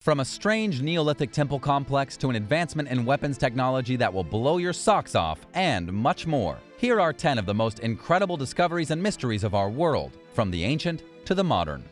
From a strange Neolithic temple complex to an advancement in weapons technology that will blow your socks off, and much more. Here are 10 of the most incredible discoveries and mysteries of our world, from the ancient to the modern.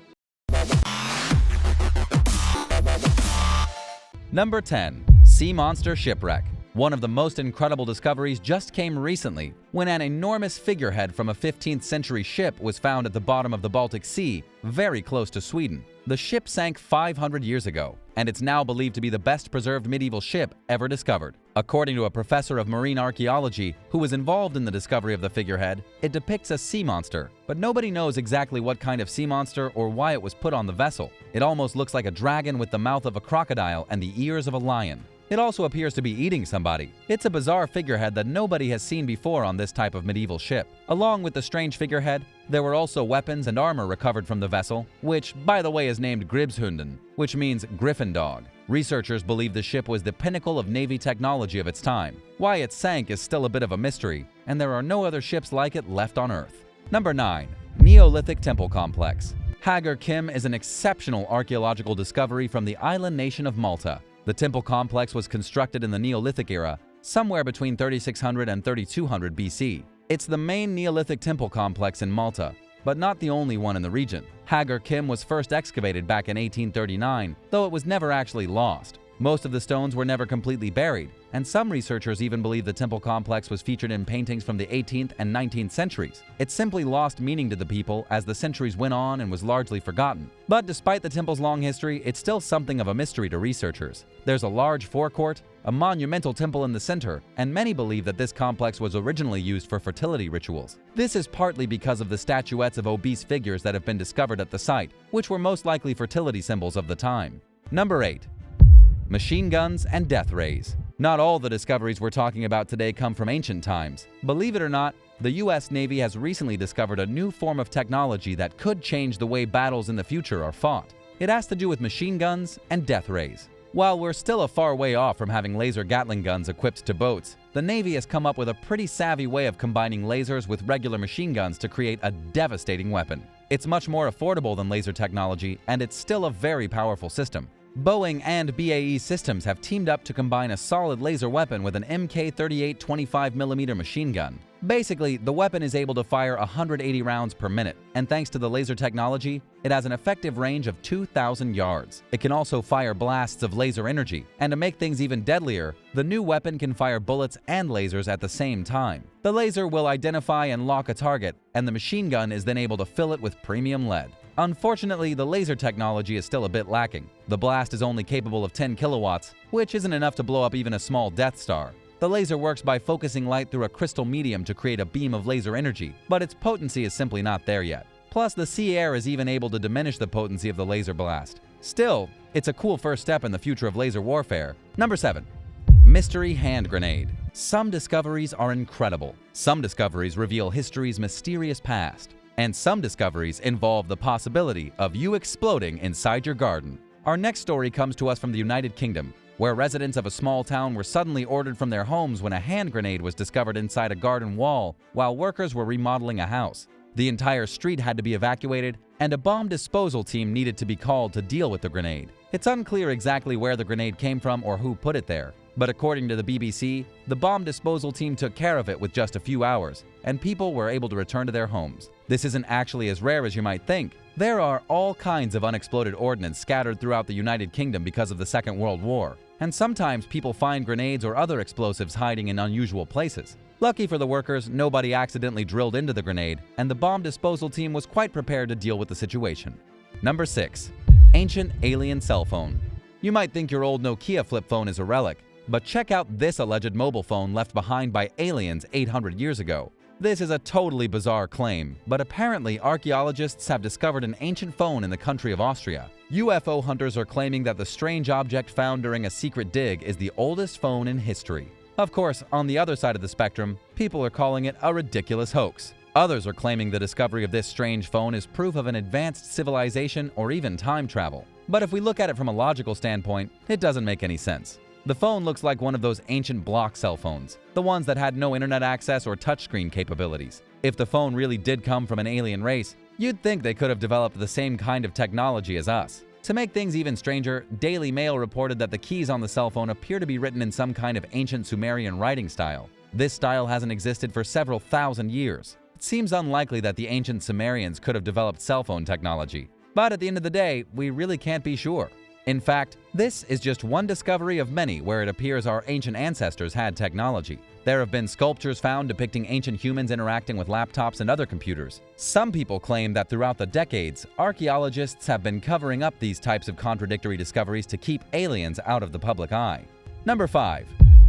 Number 10. Sea Monster Shipwreck. One of the most incredible discoveries just came recently, when an enormous figurehead from a 15th century ship was found at the bottom of the Baltic Sea, very close to Sweden. The ship sank 500 years ago, and it's now believed to be the best preserved medieval ship ever discovered. According to a professor of marine archaeology who was involved in the discovery of the figurehead, it depicts a sea monster, but nobody knows exactly what kind of sea monster or why it was put on the vessel. It almost looks like a dragon with the mouth of a crocodile and the ears of a lion. It also appears to be eating somebody. It's a bizarre figurehead that nobody has seen before on this type of medieval ship. Along with the strange figurehead, there were also weapons and armor recovered from the vessel, which, by the way, is named Gribshunden, which means griffin dog. Researchers believe the ship was the pinnacle of Navy technology of its time. Why it sank is still a bit of a mystery, and there are no other ships like it left on Earth. Number 9. Neolithic Temple Complex. Hagar Kim is an exceptional archaeological discovery from the island nation of Malta. The temple complex was constructed in the Neolithic era, somewhere between 3600 and 3200 BC. It's the main Neolithic temple complex in Malta, but not the only one in the region. Hagar Kim was first excavated back in 1839, though it was never actually lost. Most of the stones were never completely buried, and some researchers even believe the temple complex was featured in paintings from the 18th and 19th centuries. It simply lost meaning to the people as the centuries went on and was largely forgotten. But despite the temple's long history, it's still something of a mystery to researchers. There's a large forecourt, a monumental temple in the center, and many believe that this complex was originally used for fertility rituals. This is partly because of the statuettes of obese figures that have been discovered at the site, which were most likely fertility symbols of the time. Number 8. Machine guns and death rays. Not all the discoveries we're talking about today come from ancient times. Believe it or not, the US Navy has recently discovered a new form of technology that could change the way battles in the future are fought. It has to do with machine guns and death rays. While we're still a far way off from having laser Gatling guns equipped to boats, the Navy has come up with a pretty savvy way of combining lasers with regular machine guns to create a devastating weapon. It's much more affordable than laser technology, and it's still a very powerful system. Boeing and BAE Systems have teamed up to combine a solid laser weapon with an Mk-38 25mm machine gun. Basically, the weapon is able to fire 180 rounds per minute, and thanks to the laser technology, it has an effective range of 2,000 yards. It can also fire blasts of laser energy, and to make things even deadlier, the new weapon can fire bullets and lasers at the same time. The laser will identify and lock a target, and the machine gun is then able to fill it with premium lead. Unfortunately, the laser technology is still a bit lacking. The blast is only capable of 10 kilowatts, which isn't enough to blow up even a small Death Star. The laser works by focusing light through a crystal medium to create a beam of laser energy, but its potency is simply not there yet. Plus, the sea air is even able to diminish the potency of the laser blast. Still, it's a cool first step in the future of laser warfare. Number 7. Mystery hand grenade. Some discoveries are incredible. Some discoveries reveal history's mysterious past. And some discoveries involve the possibility of you exploding inside your garden. Our next story comes to us from the United Kingdom, where residents of a small town were suddenly ordered from their homes when a hand grenade was discovered inside a garden wall while workers were remodeling a house. The entire street had to be evacuated, and a bomb disposal team needed to be called to deal with the grenade. It's unclear exactly where the grenade came from or who put it there, but according to the BBC, the bomb disposal team took care of it with just a few hours, and people were able to return to their homes. This isn't actually as rare as you might think. There are all kinds of unexploded ordnance scattered throughout the United Kingdom because of the Second World War, and sometimes people find grenades or other explosives hiding in unusual places. Lucky for the workers, nobody accidentally drilled into the grenade, and the bomb disposal team was quite prepared to deal with the situation. Number 6. Ancient alien cell phone. You might think your old Nokia flip phone is a relic, but check out this alleged mobile phone left behind by aliens 800 years ago. This is a totally bizarre claim, but apparently archaeologists have discovered an ancient phone in the country of Austria. UFO hunters are claiming that the strange object found during a secret dig is the oldest phone in history. Of course, on the other side of the spectrum, people are calling it a ridiculous hoax. Others are claiming the discovery of this strange phone is proof of an advanced civilization or even time travel. But if we look at it from a logical standpoint, it doesn't make any sense. The phone looks like one of those ancient block cell phones, the ones that had no internet access or touchscreen capabilities. If the phone really did come from an alien race, you'd think they could have developed the same kind of technology as us. To make things even stranger, Daily Mail reported that the keys on the cell phone appear to be written in some kind of ancient Sumerian writing style. This style hasn't existed for several thousand years. It seems unlikely that the ancient Sumerians could have developed cell phone technology. But at the end of the day, we really can't be sure. In fact, this is just one discovery of many where it appears our ancient ancestors had technology. There have been sculptures found depicting ancient humans interacting with laptops and other computers. Some people claim that throughout the decades, archaeologists have been covering up these types of contradictory discoveries to keep aliens out of the public eye. Number 5.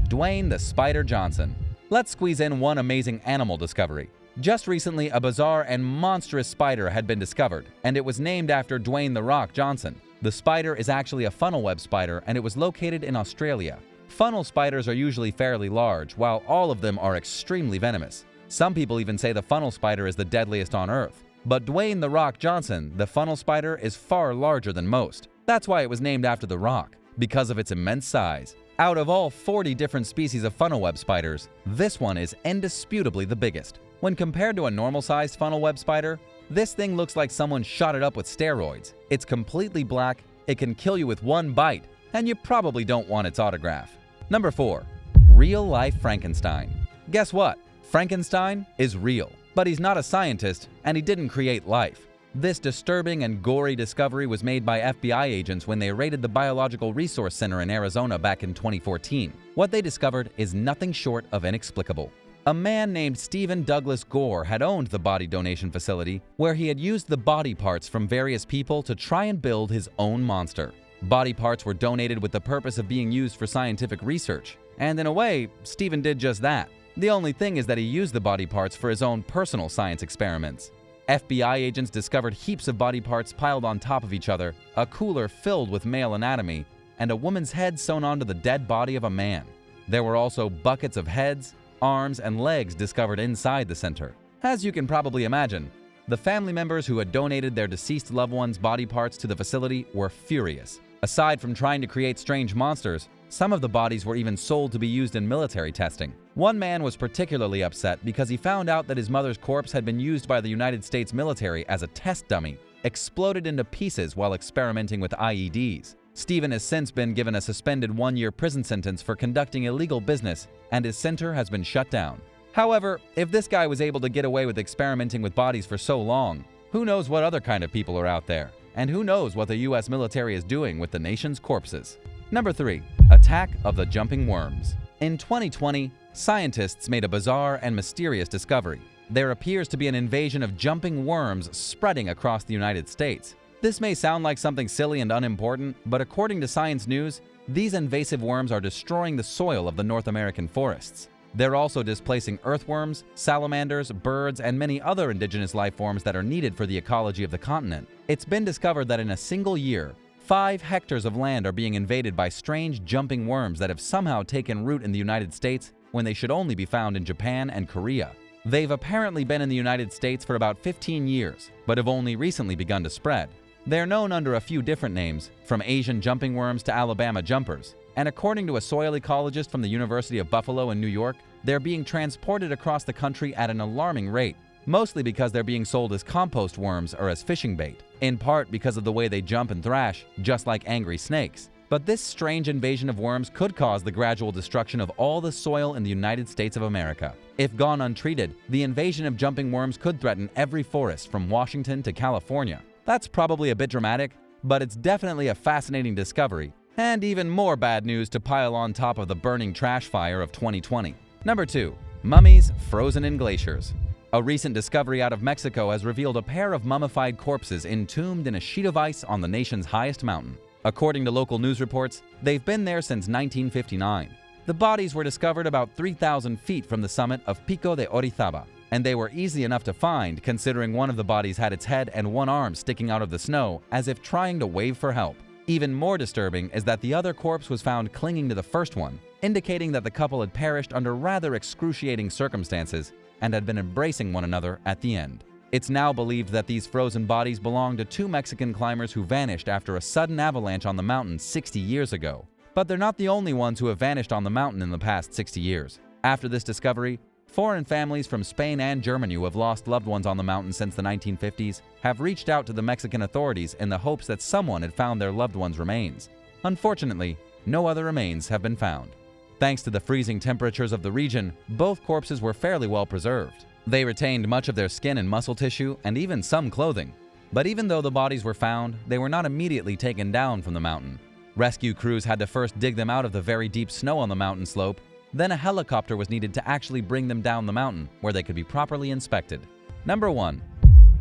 Dwayne the Spider Johnson. Let's squeeze in one amazing animal discovery. Just recently, a bizarre and monstrous spider had been discovered, and it was named after Dwayne "The Rock" Johnson. The spider is actually a funnel web spider, and it was located in Australia. Funnel spiders are usually fairly large, while all of them are extremely venomous. Some people even say the funnel spider is the deadliest on Earth. But Dwayne "The Rock" Johnson, the funnel spider, is far larger than most. That's why it was named after The Rock, because of its immense size. Out of all 40 different species of funnel web spiders, this one is indisputably the biggest. When compared to a normal-sized funnel web spider, this thing looks like someone shot it up with steroids. It's completely black, it can kill you with one bite, and you probably don't want its autograph. Number 4. RealLife Frankenstein. Guess what? Frankenstein is real, but he's not a scientist, and he didn't create life. This disturbing and gory discovery was made by FBI agents when they raided the Biological Resource Center in Arizona back in 2014. What they discovered is nothing short of inexplicable. A man named Stephen Douglas Gore had owned the body donation facility, where he had used the body parts from various people to try and build his own monster. Body parts were donated with the purpose of being used for scientific research, and in a way, Stephen did just that. The only thing is that he used the body parts for his own personal science experiments. FBI agents discovered heaps of body parts piled on top of each other, a cooler filled with male anatomy, and a woman's head sewn onto the dead body of a man. There were also buckets of heads, arms, and legs discovered inside the center. As you can probably imagine, the family members who had donated their deceased loved ones' body parts to the facility were furious. Aside from trying to create strange monsters, some of the bodies were even sold to be used in military testing. One man was particularly upset because he found out that his mother's corpse had been used by the United States military as a test dummy, exploded into pieces while experimenting with IEDs. Stephen has since been given a suspended 1-year prison sentence for conducting illegal business, and his center has been shut down. However, if this guy was able to get away with experimenting with bodies for so long, who knows what other kind of people are out there? And who knows what the US military is doing with the nation's corpses? Number 3. Attack of the Jumping Worms. In 2020, scientists made a bizarre and mysterious discovery. There appears to be an invasion of jumping worms spreading across the United States. This may sound like something silly and unimportant, but according to Science News, these invasive worms are destroying the soil of the North American forests. They're also displacing earthworms, salamanders, birds, and many other indigenous life forms that are needed for the ecology of the continent. It's been discovered that in a single year, 5 hectares of land are being invaded by strange jumping worms that have somehow taken root in the United States when they should only be found in Japan and Korea. They've apparently been in the United States for about 15 years, but have only recently begun to spread. They're known under a few different names, from Asian jumping worms to Alabama jumpers, and according to a soil ecologist from the University of Buffalo in New York, they're being transported across the country at an alarming rate, mostly because they're being sold as compost worms or as fishing bait, in part because of the way they jump and thrash, just like angry snakes. But this strange invasion of worms could cause the gradual destruction of all the soil in the United States of America. If gone untreated, the invasion of jumping worms could threaten every forest from Washington to California. That's probably a bit dramatic, but it's definitely a fascinating discovery, and even more bad news to pile on top of the burning trash fire of 2020. Number 2. Mummies frozen in glaciers. A recent discovery out of Mexico has revealed a pair of mummified corpses entombed in a sheet of ice on the nation's highest mountain. According to local news reports, they've been there since 1959. The bodies were discovered about 3,000 feet from the summit of Pico de Orizaba, and they were easy enough to find considering one of the bodies had its head and one arm sticking out of the snow as if trying to wave for help. Even more disturbing is that the other corpse was found clinging to the first one, indicating that the couple had perished under rather excruciating circumstances and had been embracing one another at the end. It's now believed that these frozen bodies belong to 2 Mexican climbers who vanished after a sudden avalanche on the mountain 60 years ago. But they're not the only ones who have vanished on the mountain in the past 60 years. After this discovery, Foreign families from Spain and Germany who have lost loved ones on the mountain since the 1950s have reached out to the Mexican authorities in the hopes that someone had found their loved ones' remains. Unfortunately, no other remains have been found. Thanks to the freezing temperatures of the region, both corpses were fairly well preserved. They retained much of their skin and muscle tissue and even some clothing. But even though the bodies were found, they were not immediately taken down from the mountain. Rescue crews had to first dig them out of the very deep snow on the mountain slope. Then a helicopter was needed to actually bring them down the mountain, where they could be properly inspected. Number 1.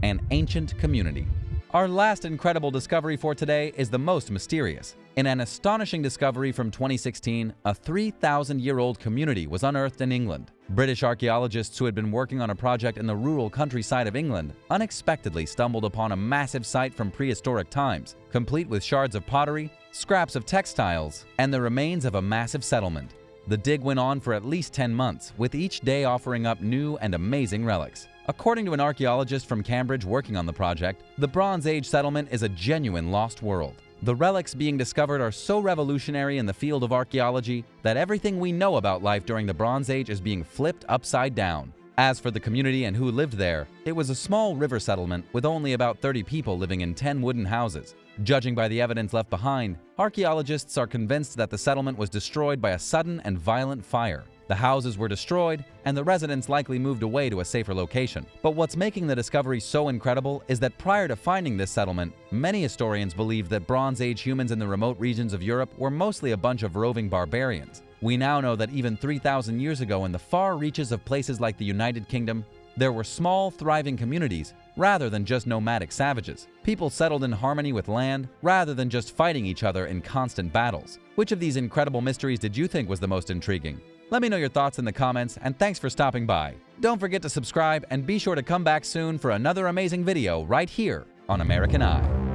An ancient community. Our last incredible discovery for today is the most mysterious. In an astonishing discovery from 2016, a 3,000-year-old community was unearthed in England. British archaeologists who had been working on a project in the rural countryside of England unexpectedly stumbled upon a massive site from prehistoric times, complete with shards of pottery, scraps of textiles, and the remains of a massive settlement. The dig went on for at least 10 months, with each day offering up new and amazing relics. According to an archaeologist from Cambridge working on the project, the Bronze Age settlement is a genuine lost world. The relics being discovered are so revolutionary in the field of archaeology that everything we know about life during the Bronze Age is being flipped upside down. As for the community and who lived there, it was a small river settlement with only about 30 people living in 10 wooden houses. Judging by the evidence left behind, archaeologists are convinced that the settlement was destroyed by a sudden and violent fire. The houses were destroyed, and the residents likely moved away to a safer location. But what's making the discovery so incredible is that prior to finding this settlement, many historians believed that Bronze Age humans in the remote regions of Europe were mostly a bunch of roving barbarians. We now know that even 3,000 years ago in the far reaches of places like the United Kingdom, there were small, thriving communities rather than just nomadic savages. People settled in harmony with land rather than just fighting each other in constant battles. Which of these incredible mysteries did you think was the most intriguing? Let me know your thoughts in the comments, and thanks for stopping by. Don't forget to subscribe and be sure to come back soon for another amazing video right here on American Eye.